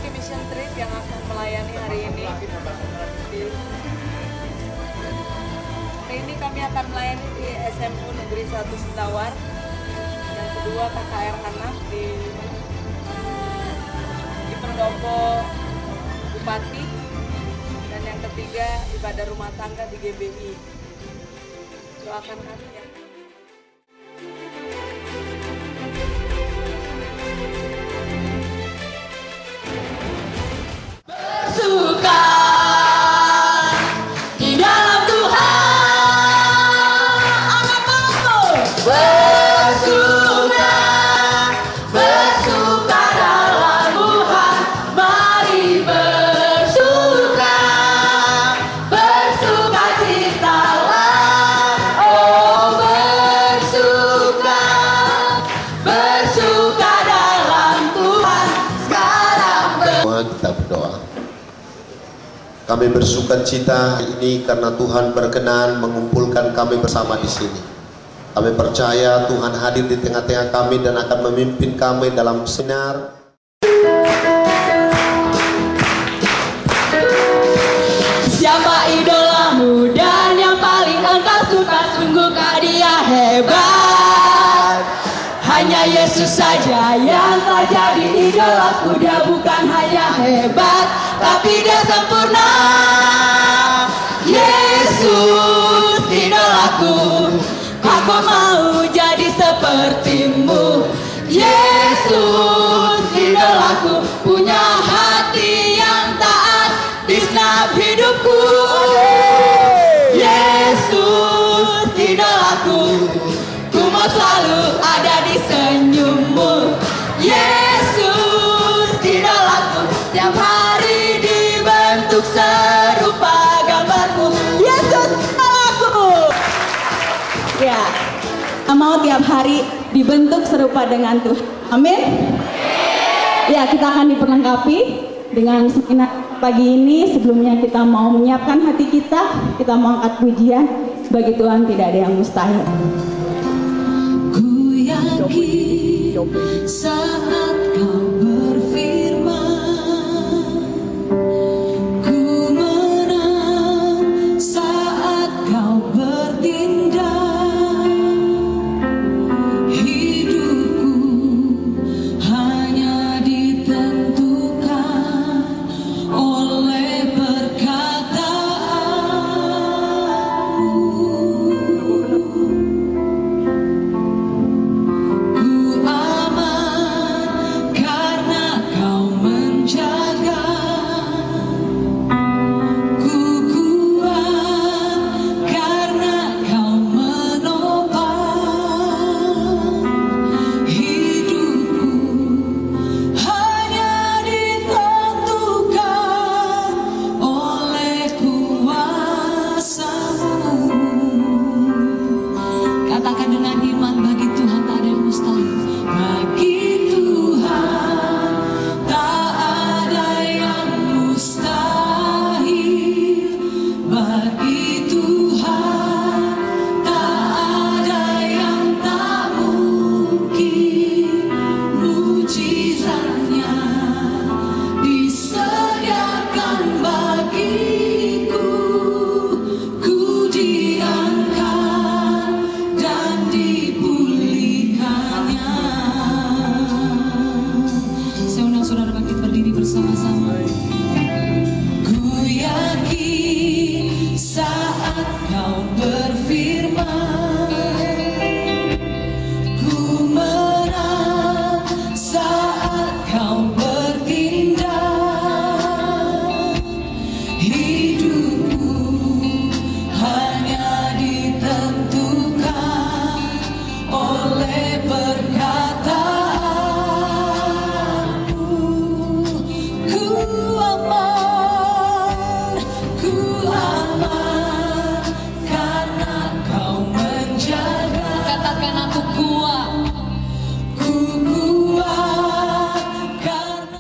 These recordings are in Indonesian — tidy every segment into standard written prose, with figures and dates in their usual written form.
Family Mission Trip yang akan melayani hari ini. Hari ini kami akan melayani di SMU Negeri 1 Sentawar. Yang kedua KKR Anak di Pendopo Bupati. Dan yang ketiga ibadah rumah tangga di GBI. Doakan kami ya. Bersuka di dalam Tuhan, anak mampu bersuka dalam Tuhan. Mari bersuka citalah, oh bersuka dalam Tuhan. Sekarang kita berdoa. Kami bersuka cita ini karena Tuhan berkenan mengumpulkan kami bersama di sini. Kami percaya Tuhan hadir di tengah-tengah kami dan akan memimpin kami dalam sinar. Siapa idolamu dan yang paling engkau suka? Sungguhkah dia hebat? Hanya Yesus saja yang tak jadi idolaku. Dia bukan hanya hebat, tapi dia sempurna. Yesus idolaku, aku mau jadi sepertimu. Yesus idolaku, punya hati yang taat di segenap hidupku. Yesus idolaku, ku mau selalu ada di senyummu. Yesus idolaku, tiap hari dibentuk serupa gambarmu. Yesus idolaku. Ya, mau tiap hari dibentuk serupa dengan Tuhan. Amin. Ya, kita akan diperlengkapi dengan seminar pagi ini. Sebelumnya kita mau menyiapkan hati kita mau angkat pujian. Bagi Tuhan tidak ada yang mustahil. Ku yakin saat kau berfirman, ku menang saat kau bertindak. Hidupku hanya ditentukan oleh perkataanmu. Ku aman karena kau menjaga. Ku kuat karena kau menopang. Hidupku hanya ditentukan oleh kuasa-Mu. Katakan dengan iman, bagi Tuhan tak ada yang mustahil. Bagi Tuhan tak ada yang mustahil. Bagi Tuhan tak ada yang tak mungkin. Mujizatnya disediakan bagiku. Ku diangkat dan dipulihkannya. Saya undang saudara bangkit berdiri bersama-sama. Ku yakin saat kau berfirman, ku menang saat kau bertindak. Hidupku hanya ditentukan oleh perkataanmu. Ku aman karena kau menjaga. Katakan aku kuat. Ku kuat karena.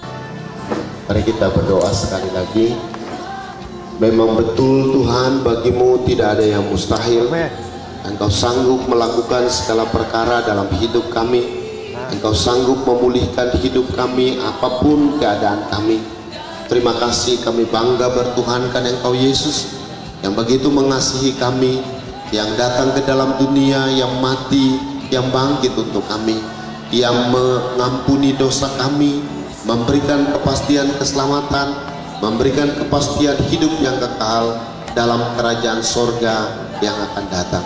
Mari kita berdoa sekali lagi. Memang betul Tuhan, bagimu tidak ada yang mustahil. Engkau sanggup melakukan segala perkara dalam hidup kami. Engkau sanggup memulihkan hidup kami apapun keadaan kami. Terima kasih, kami bangga bertuhankan Engkau Yesus yang begitu mengasihi kami, yang datang ke dalam dunia, yang mati, yang bangkit untuk kami, yang mengampuni dosa kami, memberikan kepastian keselamatan, memberikan kepastian hidup yang kekal dalam kerajaan sorga yang akan datang.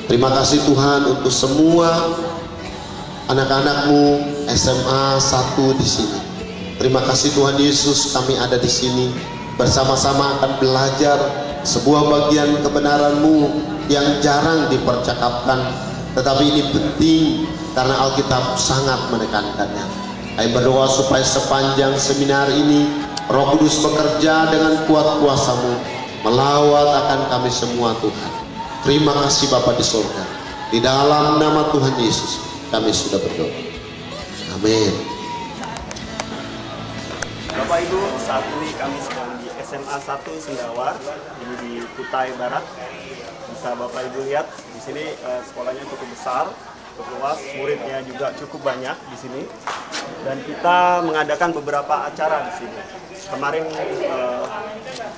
Terima kasih Tuhan untuk semua anak-anak-Mu SMA 1 di sini. Terima kasih Tuhan Yesus, kami ada di sini bersama-sama akan belajar sebuah bagian kebenaran-Mu yang jarang dipercakapkan, tetapi ini penting karena Alkitab sangat menekankannya. Kami berdoa supaya sepanjang seminar ini Roh Kudus bekerja dengan kuat kuasa-Mu melawat akan kami semua Tuhan. Terima kasih Bapa di surga. Di dalam nama Tuhan Yesus kami sudah berdoa. Amin. Bapak Ibu, saat ini kami sedang di SMA 1 Sendawar, ini di Kutai Barat. Bisa Bapak Ibu lihat di sini sekolahnya cukup besar, cukup luas, muridnya juga cukup banyak di sini. Dan kita mengadakan beberapa acara di sini. Kemarin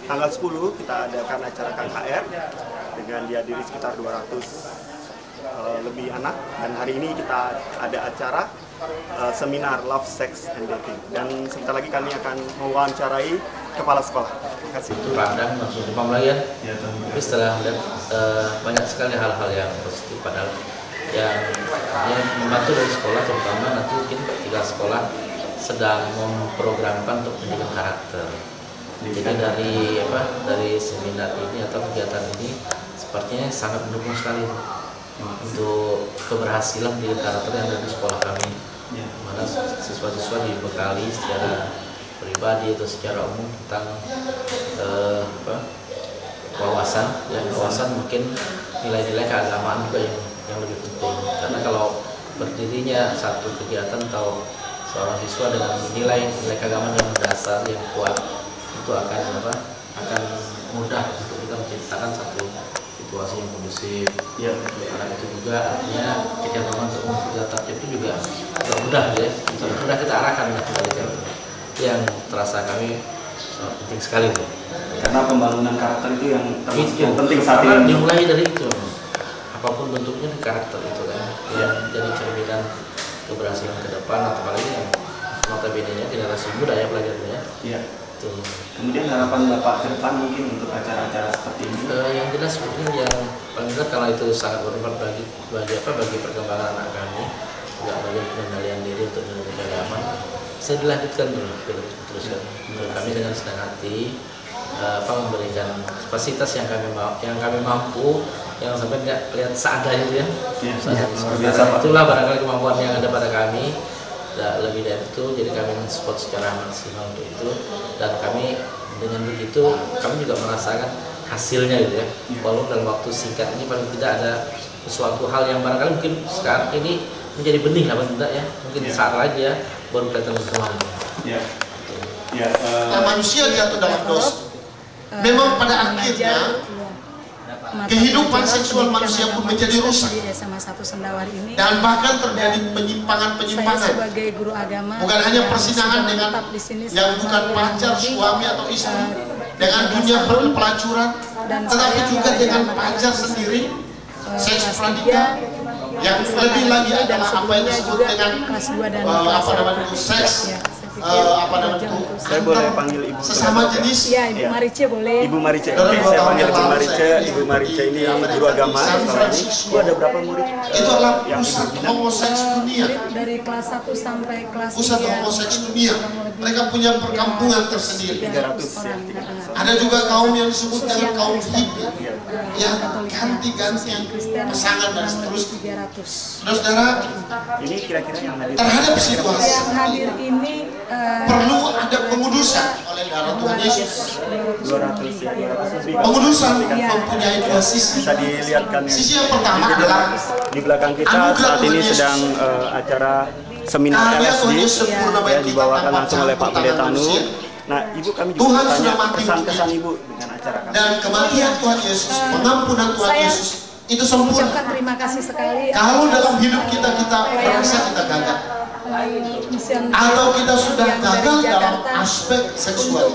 tanggal 10 kita adakan acara KKR dengan dihadiri sekitar 200 lebih anak, dan hari ini kita ada acara seminar Love, Sex, and Dating, dan sebentar lagi kami akan mewawancarai kepala sekolah. Terima kasih. Pandang langsung Jepang lagi ya. Tapi setelah melihat banyak sekali hal-hal yang positif, padahal yang membantu dari sekolah, terutama nanti mungkin ketika sekolah sedang memprogramkan untuk pendidikan karakter. Jadi dari seminar ini atau kegiatan ini sepertinya sangat mendukung sekali untuk keberhasilan pendidikan karakter yang ada di sekolah kami. Mana siswa-siswa dibekali secara pribadi atau secara umum tentang wawasan mungkin nilai-nilai keagamaan juga yang lebih penting, karena kalau berdirinya satu kegiatan atau seorang siswa dengan nilai keagamaan yang mendasar yang kuat, itu akan mudah untuk kita menciptakan satu situasi yang kondusif. Karena itu juga artinya kegiatan untuk kita tertib itu juga mudah ya, mudah kita arahkan yang terasa kami sangat penting sekali tuh. Karena pembangunan karakter itu yang penting saat ini. Dimulai dari itu, apapun bentuknya di karakter itu kan, yang jadi cerminan keberhasilan ke depan, atau apalagi yang notabene-nya generasi muda ya pelajarnya. Iya. Kemudian harapan Bapak ke depan mungkin untuk acara-acara seperti ini? Yang jelas mungkin yang paling benar, karena itu sangat bermanfaat bagi perkembangan anak kami, juga bagi pengendalian diri untuk menjaga aman. Saya dilanjutkan dulu, teruskan. Kami dengan senang hati memberikan fasilitas yang kami mampu, yang sampai nggak lihat seadanya itu ya. Itulah barangkali kemampuan yang ada pada kami. Lebih dari itu, jadi kami mensupport secara maksimal untuk itu, dan kami dengan begitu kami juga merasakan hasilnya gitu ya. Walaupun dalam waktu singkat ini paling tidak ada sesuatu hal yang barangkali mungkin sekarang ini menjadi benih lah, tidak ya, mungkin saat lagi ya baru kelihatan berkembang. Manusia jatuh dalam dosa. Memang pada akhirnya kehidupan seksual manusia pun menjadi rusak. Di SMA 1 Sendawar ini, dan bahkan terjadi penyimpangan-penyimpangan. Saya sebagai guru agama, bukan hanya persinahan dengan yang bukan pacar, suami atau istri, dengan dunia pelacuran, tetapi juga dengan pacar sendiri, seks pranikah, yang lebih lagi adalah apa yang disebut dengan seks saya boleh panggil Ibu sesama jenis. Ya, Ibu Marice boleh. Ibu Marice. Oke, saya panggil Ibu Marice. Ibu Marice ini guru agama sekolah ini. Ibu ada berapa murid? Itu adalah pusat homoseks dunia. Dari kelas 1 sampai kelas 3. Pusat homoseks dunia. Mereka punya perkampungan tersendiri. 300 ya. Ada juga kaum yang disebut dengan kaum hippie, yang ganti-ganti pasangan dan seterusnya. Saudara-saudara, ini kira-kira yang hadir terhadap situasi yang hadir ini perlu ada pengudusan oleh darah Tuhan Yesus. 200 ya, 200 lebih. Pengudusan mempunyai dua sisi. Bisa dilihatkan ya. Sisi yang pertama adalah di belakang kita saat ini sedang acara seminar LSD ya, dibawakan langsung oleh Pak Pendeta Nur. Nah, Ibu, kami juga tanya pesan-kesan Ibu dengan acara kami. Dan kematian Tuhan Yesus, pengampunan Tuhan Yesus itu sempurna. Ucapkan terima kasih sekali. Kalau dalam hidup kita merasa kita gagal, mision atau kita sudah yang dari gagal dalam Jakarta aspek seksual.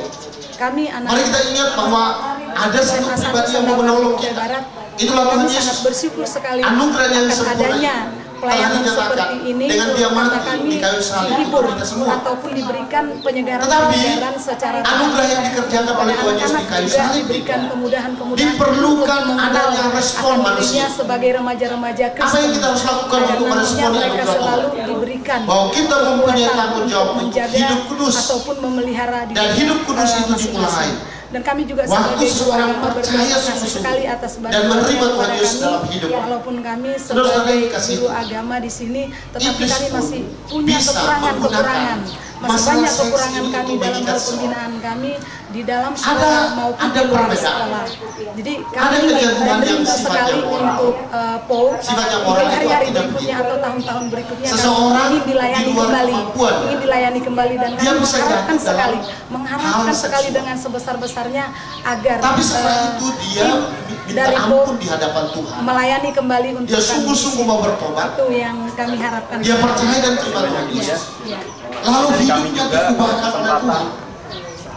kami anak Mari kita ingat bahwa ada satu SMA pribadi yang mau Sendawar menolong Kutai kita. Barat. Itulah Tuhan Kami sangat Yesus. bersyukur sekali Anugerah yang akan sempurna adanya pelayanan dinyatakan seperti ini dengan dia karena mati kami di kayu salib dihibur untuk kita semua. ataupun diberikan Tetapi penyegaran-penyegaran secara anugerah yang dikerjakan oleh Tuhan Yesus di kayu juga salib diberikan itu kemudahan-kemudahan diperlukan untuk mengenal adanya respon akan manusia. dirinya sebagai remaja-remaja Kristen. Apa yang kita harus lakukan Agar untuk nantinya meresponi mereka anugerah selalu Tuhan? diberikan Bahwa kita mempunyai kekuatan tanggung jawab untuk untuk menjaga hidup kudus. ataupun memelihara diri Dan hidup kudus itu masing-masing. dimulai Dan kami juga waktu sebagai seseorang agama percaya berterima kasih sungguh-sungguh sekali atas dan bantuan menerima Tuhan kepada Yesus kami, dalam hidup. walaupun kami Saudara-saudara sebagai yang dikasihi guru Tuhan, agama di sini, tetapi iblis kami pun masih punya bisa kekurangan-kekurangan. Masih masalah banyak seks kekurangan ini kami untuk dalam hal mengikat seseorang. pembinaan kami di dalam sekolah maupun ada di luar perbedaan. sekolah. Jadi Ada kami kegaduhan yang rindu sifatnya sekali moral. untuk POU Sifatnya di moral itu hari-hari artinya berikutnya begini. atau tahun-tahun berikutnya Seseorang ingin dilayani di luar kembali, kemampuan, ingin dilayani kembali dan dia kami bisa mengharapkan jatuh dalam sekali, hal sekali seksual. dengan sebesar-besarnya agar Tapi setelah itu dia tim minta dari ampun POU di hadapan Tuhan. melayani kembali untuk Dia kami. sungguh-sungguh mau bertobat. Itu yang kami harapkan. Dia percaya dan terima Tuhan Yesus. Ya. Lalu Jadi kami hidupnya juga diubahkan oleh kesempatan Tuhan.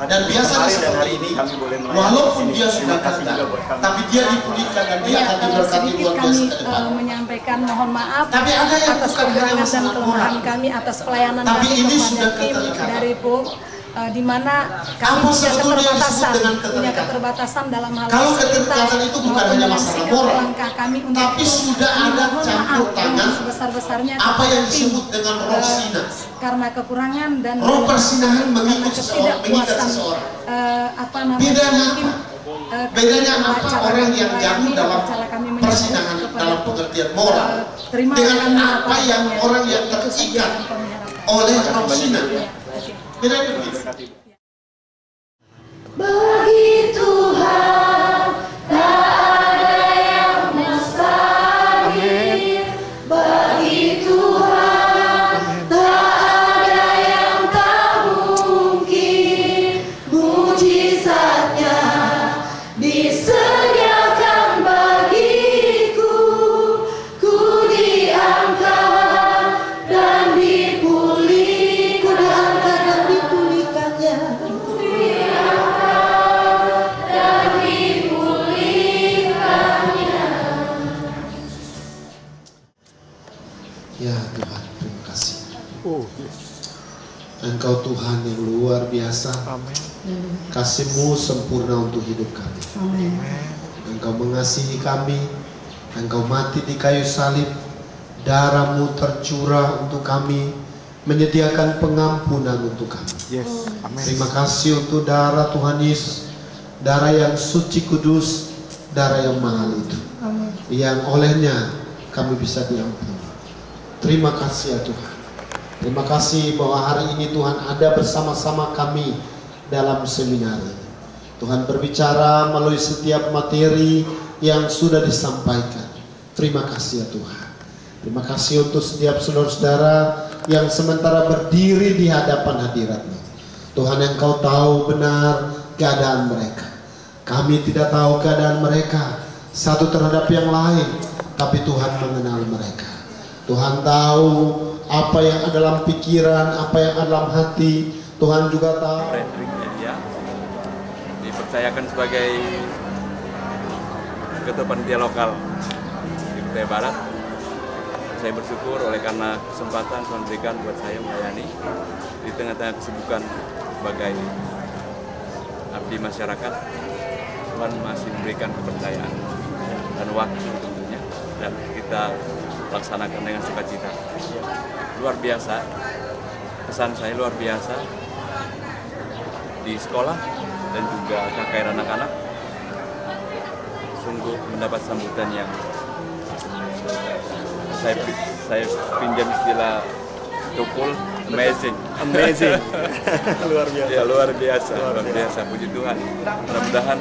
Dan biasanya kemarin dan seperti hari ini, ini kami boleh melayani walaupun di sini. dia sudah Terima kasih gagal, juga buat kami. tapi dia dipulihkan dan dia akan diberkati sedikit luar kami biasa ke depan. menyampaikan mohon maaf Tapi ada yang atas bukan hanya kekurangan dan masalah kelemahan moral. kami atas pelayanan Tapi kami ini kepada sudah tim keterikatan. dari POU di mana kami Apa punya sebetulnya yang disebut keterbatasan, dengan punya keterikatan? keterbatasan dalam hal Kalau fasilitas keterikatan itu bukan maupun hanya dalam masalah sikap moral, langkah kami untuk tapi itu. sudah Kami ada mohon campur maaf tangan dengan sebesar-besarnya apa kepada yang tim, disebut dengan roh sinas. karena kekurangan dan Roh persinahan karena mengikut seseorang, mengikat ketidakpuasan, seseorang. apa namanya, Bedanya mungkin, Bedanya apa cara orang kami yang jatuh melayani, dalam cara kami menyambut persinahan kepada dalam pengertian moral terima dengan kami apa yang apa orang yang itu saja terikat yang kami harapkan. oleh roh sinas. Ya, oke. Bedanya begitu. Bagi Tuhan tak ada yang mustahil. Bagi Tuhan tak ada yang tak mungkin. Mujizatnya disediakan bagiku. Ku diangkat dan dipulihkan. Ku diangkat dan dipulihkannya. Ya Tuhan, terima kasih. Engkau Tuhan yang luar biasa. Kasih-Mu sempurna untuk hidup kami. Engkau mengasihi kami. Engkau mati di kayu salib. Darah-Mu tercurah untuk kami, menyediakan pengampunan untuk kami. Terima kasih untuk darah Tuhan Yesus, darah yang suci kudus, darah yang mahal itu, yang olehnya kami bisa diampuni. Terima kasih ya Tuhan. Terima kasih bahwa hari ini Tuhan ada bersama-sama kami dalam seminar ini. Tuhan berbicara melalui setiap materi yang sudah disampaikan. Terima kasih ya Tuhan. Terima kasih untuk setiap saudara-saudara yang sementara berdiri di hadapan hadirat-Mu. Tuhan, Engkau tahu benar keadaan mereka. Kami tidak tahu keadaan mereka satu terhadap yang lain, tapi Tuhan mengenal mereka. Tuhan tahu apa yang ada dalam pikiran, apa yang ada dalam hati. Tuhan juga tahu. Frederick Elia dipercayakan sebagai ketua panitia lokal di Kutai Barat. Saya bersyukur oleh karena kesempatan Tuhan berikan buat saya melayani di tengah-tengah kesibukan sebagai abdi masyarakat. Tuhan masih memberikan kepercayaan dan waktu tentunya, dan kita laksanakan dengan sukacita. Luar biasa, pesan saya luar biasa di sekolah dan juga KKR anak-anak. Sungguh mendapat sambutan yang saya pinjam istilah tukul, amazing. Luar biasa. Ya, luar biasa. Puji Tuhan. Mudah-mudahan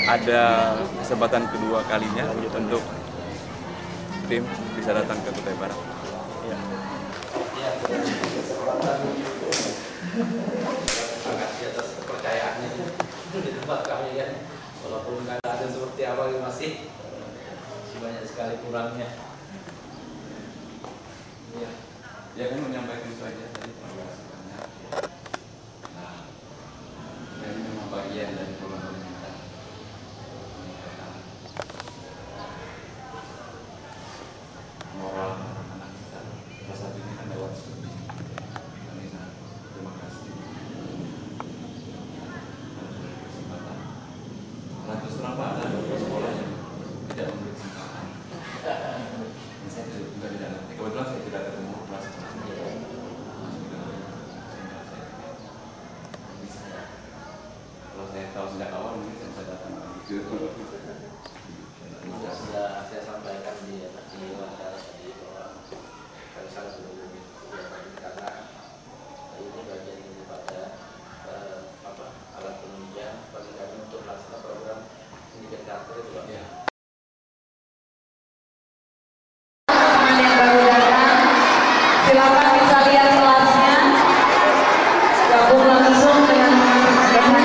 ada kesempatan kedua kalinya untuk tim bisa datang ke Kutai Barat. Ya. Terima kasih atas kepercayaannya di tempat kami kan. Walaupun keadaan seperti apa masih banyak sekali kurangnya. Ya. Ya kan menyampaikan itu aja tadi, terima kasih banyak. Nah, ini memang bagian dari program kita. Moral anak-anak kita. Salah satunya kan lewat studi. Kami sangat terima kasih. Kesempatan. Nah, terus kenapa ada beberapa sekolah yang tidak memberi kesempatan? Saya juga tidak ngerti. Kebetulan saya tidak ketemu kelas kelasnya. Kalau saya tahu sejak awal mungkin saya bisa datang lagi. Sudah saya sampaikan di wawancara tadi bahwa kami sangat mendukung kegiatan ini karena ini bagian daripada alat penunjang bagi kami untuk melaksanakan program pendidikan karakter itu Pak. Ya. Yang baru datang, silakan bisa lihat kelasnya, gabung langsung dengan kelasnya.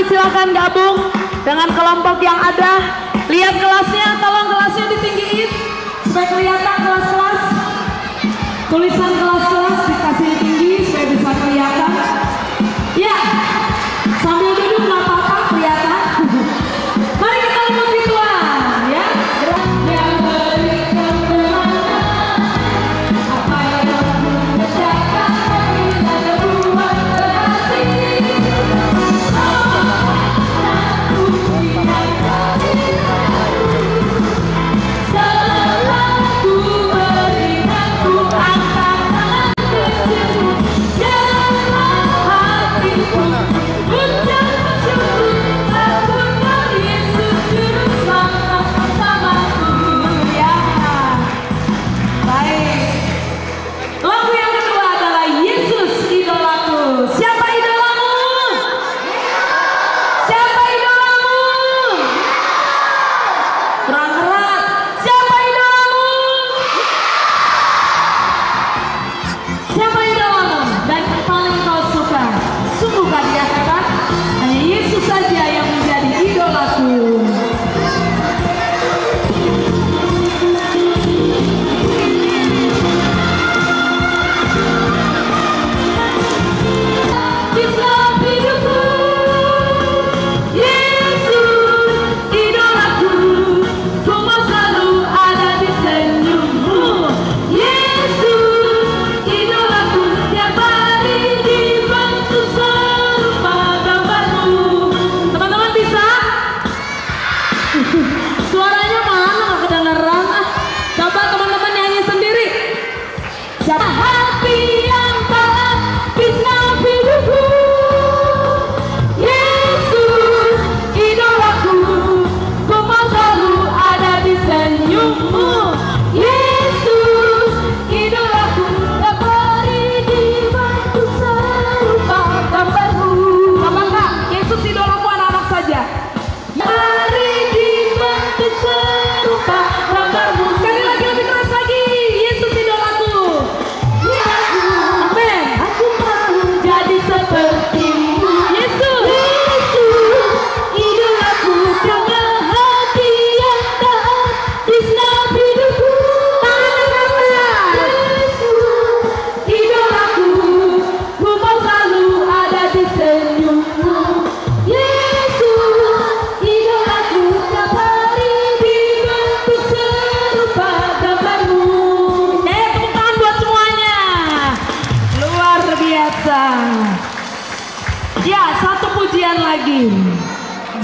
Silakan gabung dengan kelompok yang ada. Lihat kelasnya, tolong kelasnya ditinggiin supaya kelihatan kelas-kelas. Tulisan kelas-kelas dikasih tinggi supaya bisa kelihatan. Ya, sambil duduk nggak apa-apa, kelihatan. Mari kita ikuti Tuhan, ya. Yang berikan kemenangan, apa yang kamu kerjakan, kita buat berhasil. Setelah ku berikan, ku angkat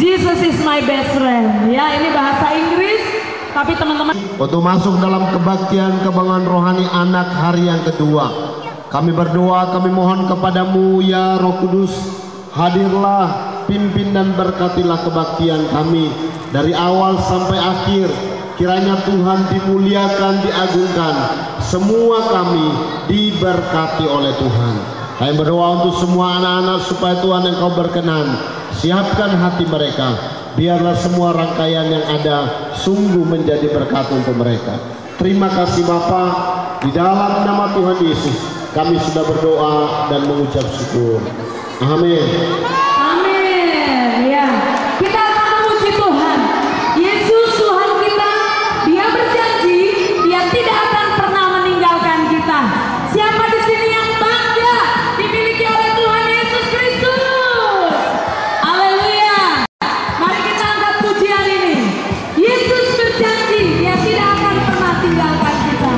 Jesus is my best friend. Ya, ini bahasa Inggris, tapi teman-teman untuk masuk dalam kebaktian kebanggaan rohani anak hari yang kedua. Kami berdoa, kami mohon kepadamu ya Roh Kudus, hadirlah, pimpin dan berkatilah kebaktian kami dari awal sampai akhir. Kiranya Tuhan dimuliakan, diagungkan, semua kami diberkati oleh Tuhan. Kami berdoa untuk semua anak-anak supaya Tuhan Engkau berkenan, siapkan hati mereka, biarlah semua rangkaian yang ada sungguh menjadi berkat untuk mereka. Terima kasih Bapa, di dalam nama Tuhan Yesus kami sudah berdoa dan mengucap syukur. Amin. amin. Ya, kita akan memuji Tuhan. Yesus Tuhan kita, Dia berjanji Dia tidak akan pernah meninggalkan kita. Siapa di sini yang bangga dimiliki oleh Tuhan Yesus Kristus? Haleluya. Mari kita angkat pujian ini. Yesus berjanji Dia tidak akan pernah tinggalkan kita.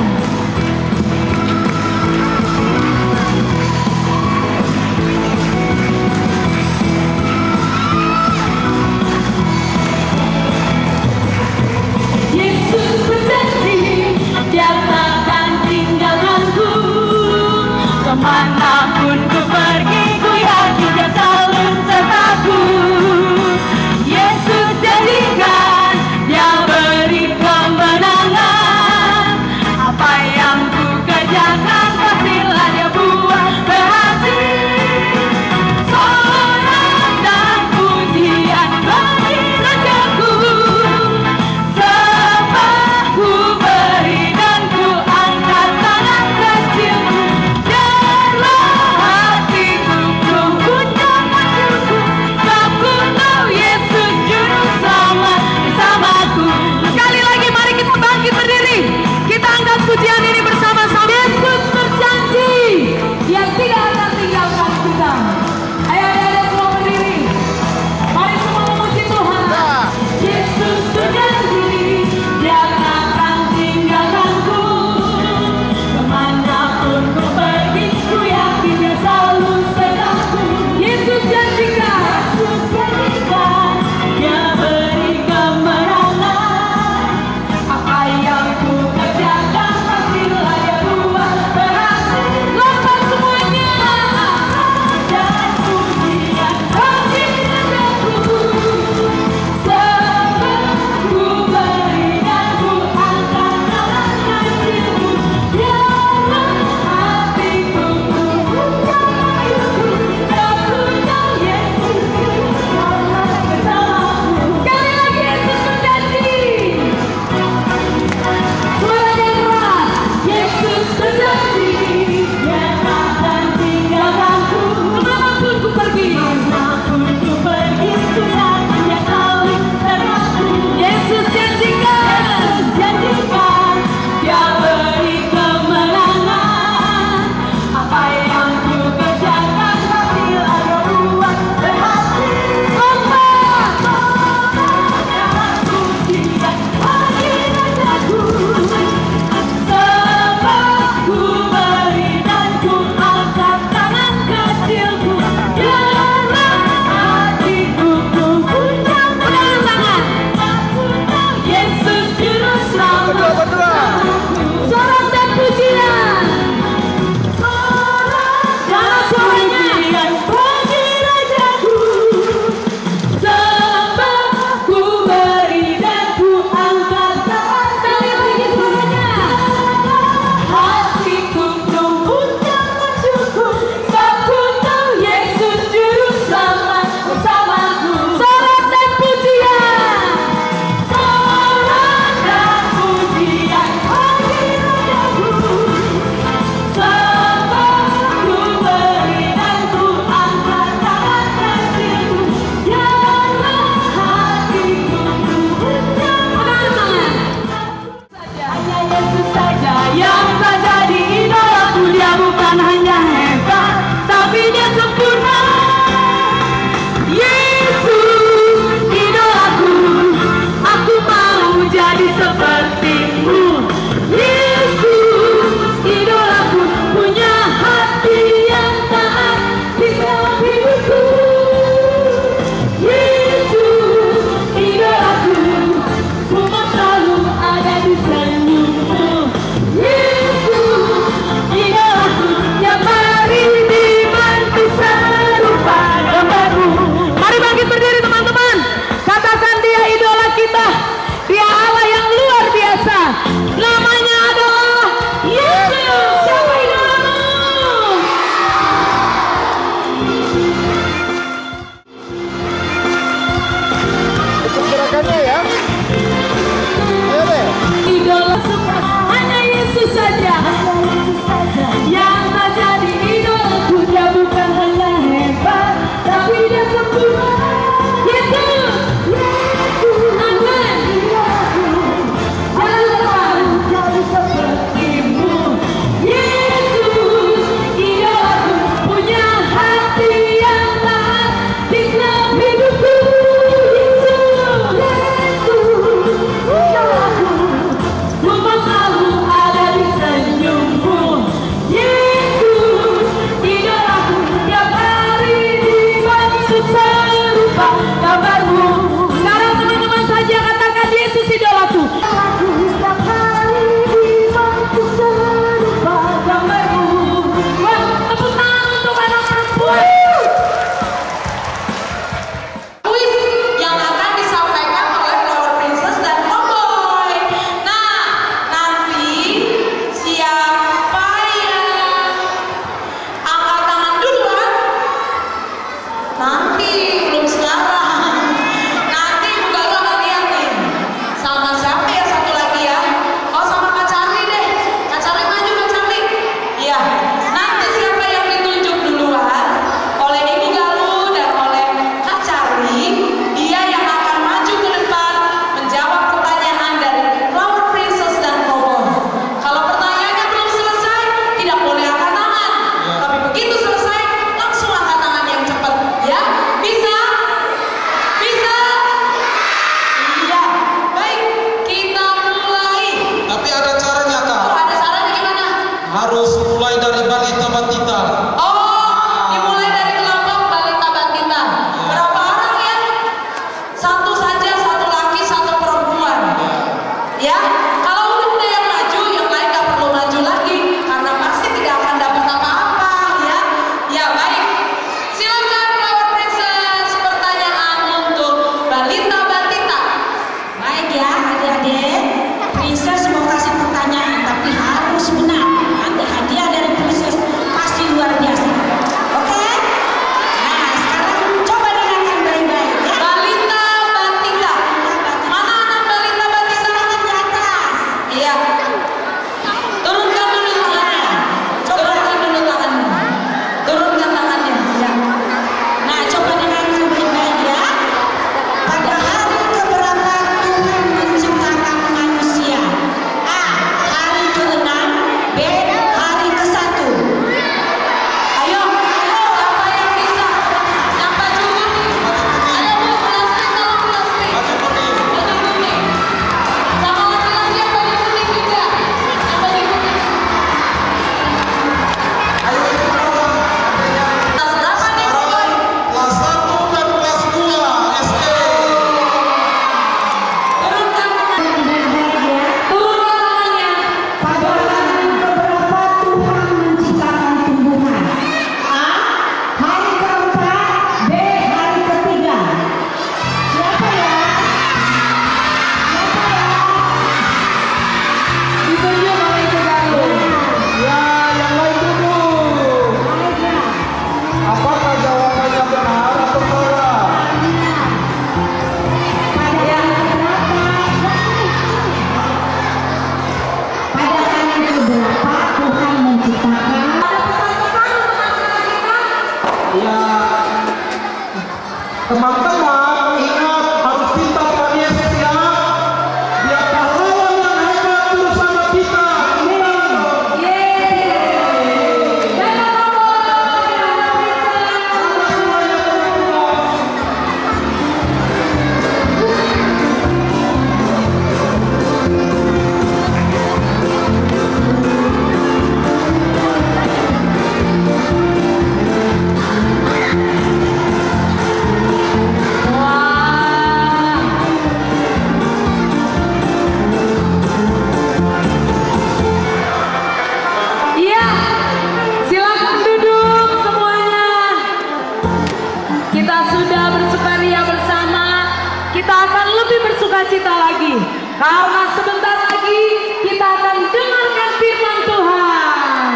bersukacita lagi. Karena sebentar lagi kita akan dengarkan firman Tuhan.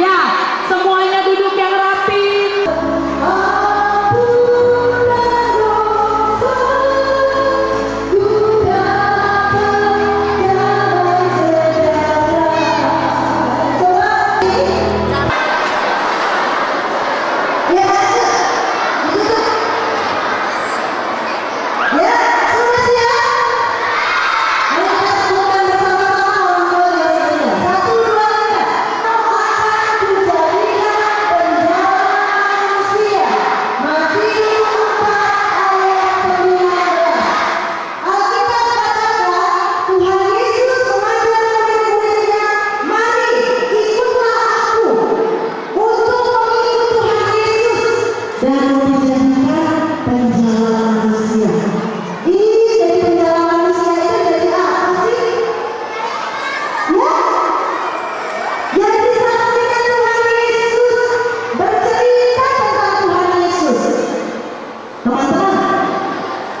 Ya, semuanya duduk yang rapi.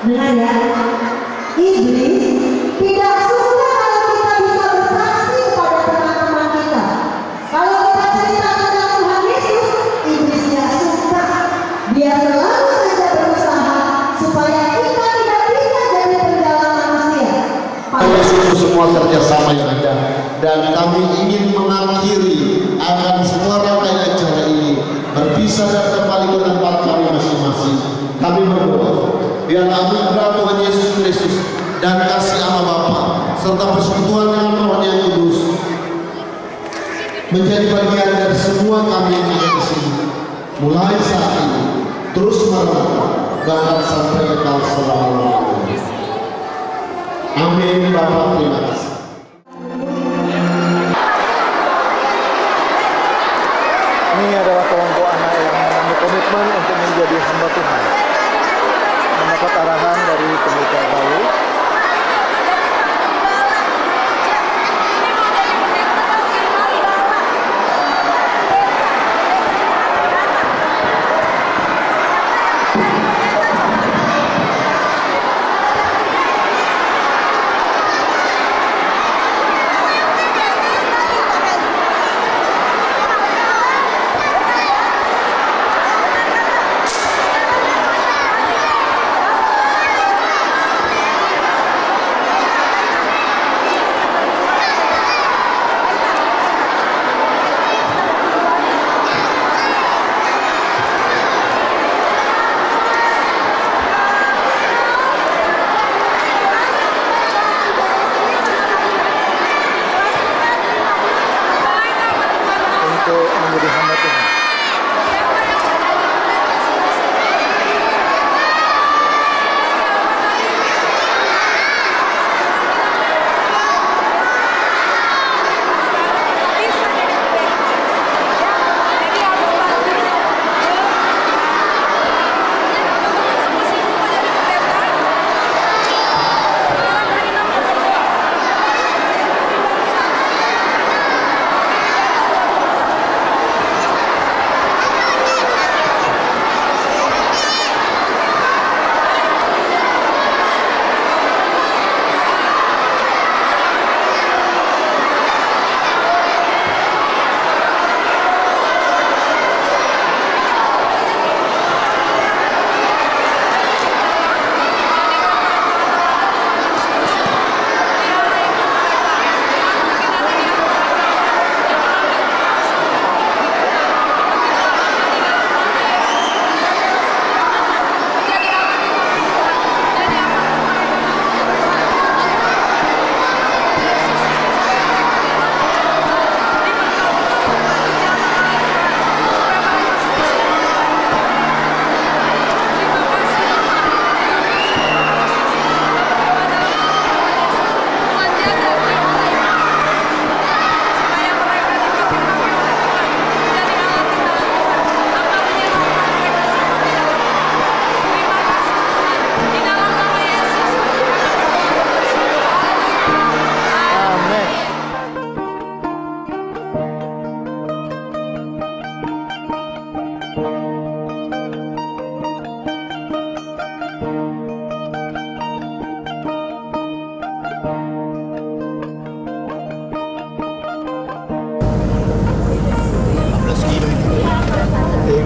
Dengar ya, iblis tidak suka kalau kita bisa bersaksi kepada teman-teman kita. Kalau kita cerita tentang Tuhan Yesus, iblis tidak suka. Dia selalu saja berusaha supaya kita tidak bisa jadi penjala manusia. Yesus semua kerjasama yang ada, dan kami ingin mengakhiri akan semua rangkaian acara ini berpisah dan kembali ke tempat kami masing-masing. Kami berdoa, biar anugerah Tuhan Yesus Kristus dan kasih Allah Bapa serta persekutuan dengan Roh yang Kudus menjadi bagian dari semua kami yang ada di sini, mulai saat ini terus menerus bahkan sampai kekal selama-lamanya. Amin. Bapak, terima kasih. Ini adalah kelompok anak yang mengambil komitmen untuk menjadi hamba Tuhan, mendapat arahan dari Pendeta Balu.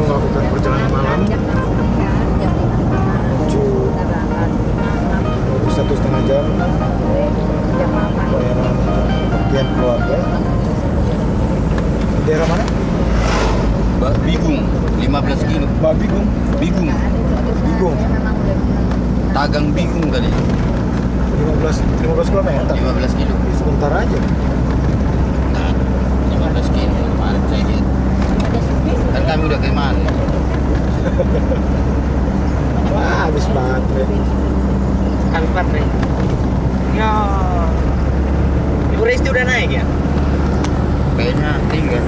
melakukan perjalanan malam menuju 1,5 jam daerah bagian keluarga. Daerah mana? Bigung, 15 kilo. Bigung. Bigung. Bigung. Tagang Bigung tadi. 15 km. 15 kilo. Sebentar aja. Nah, 15 kilo kemarin saya lihat. Kan kami udah ke mana? Wah, habis baterai. Habis baterai. Ya. Ibu Resti udah naik ya? Kayaknya tinggal.